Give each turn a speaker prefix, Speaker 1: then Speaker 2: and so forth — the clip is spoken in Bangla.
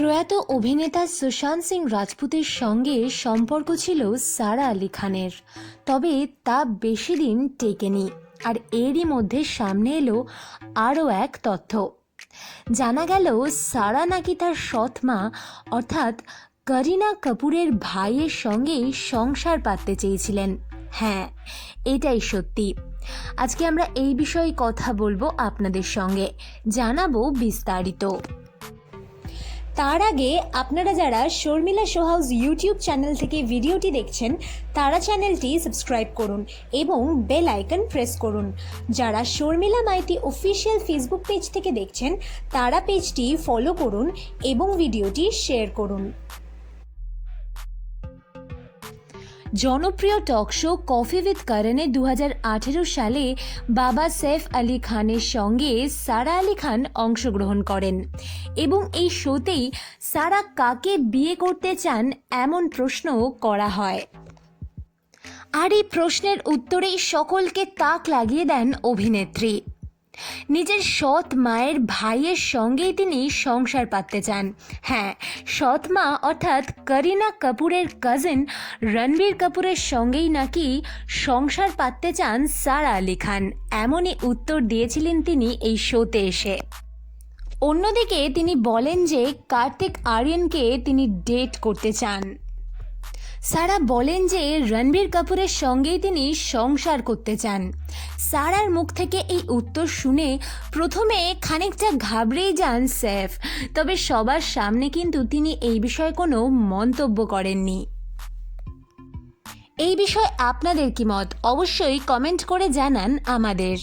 Speaker 1: প্রয়াত অভিনেতা সুশান্ত সিং রাজপুতের সঙ্গে সম্পর্ক ছিল সারা আলি খানের, তবে তা বেশি দিন টেকেনি। আর এরই মধ্যে সামনে এলো আরও এক তথ্য। জানা গেল সারা নাকি তার সৎ মা অর্থাৎ করিনা কাপুরের ভাইয়ের সঙ্গে সংসার পাততে চেয়েছিলেন। হ্যাঁ, এটাই সত্যি। আজকে আমরা এই বিষয়ে কথা বলবো আপনাদের সঙ্গে, জানাবো বিস্তারিত। তার আগে আপনারা যারা Sharmila show house YouTube channel থেকে ভিডিওটি দেখছেন তারা চ্যানেলটি সাবস্ক্রাইব করুন এবং বেল আইকন প্রেস করুন। যারা Sharmila Maity official Facebook page থেকে দেখছেন তারা পেজটি ফলো করুন এবং ভিডিওটি শেয়ার করুন। জনপ্রিয় টক শো কফি উইথ করণে 2018 সালে বাবা সৈফ আলি খানের সঙ্গে সারা আলি খান অংশগ্রহণ করেন এবং এই শোতেই সারা কাকে বিয়ে করতে চান এমন প্রশ্ন করা হয়। আর এই প্রশ্নের উত্তরেই সকলকে তাক লাগিয়ে দেন অভিনেত্রী। নিজের সৎ মায়ের ভাইয়ের সঙ্গেই তিনি সংসার পাততে চান। হ্যাঁ, সৎ মা অর্থাৎ করিনা কাপুরের কাজিন রণবীর কাপুরের সঙ্গেই নাকি সংসার পাততে চান সারা আলি খান, এমনই উত্তর দিয়েছিলেন তিনি এই শোতে এসে। অন্যদিকে তিনি বলেন যে কার্তিক আরিয়ানকে তিনি ডেট করতে চান। সারা বলেন যে রণবীর কাপুরের সঙ্গেই তিনি সংসার করতে চান। সারার মুখ থেকে এই উত্তর শুনে প্রথমে খানিকটা ঘাবড়েই যান সৈফ, তবে সবার সামনে কিন্তু তিনি এই বিষয়ে কোনো মন্তব্য করেননি। এই বিষয়ে আপনাদের কি মত অবশ্যই কমেন্ট করে জানান আমাদের।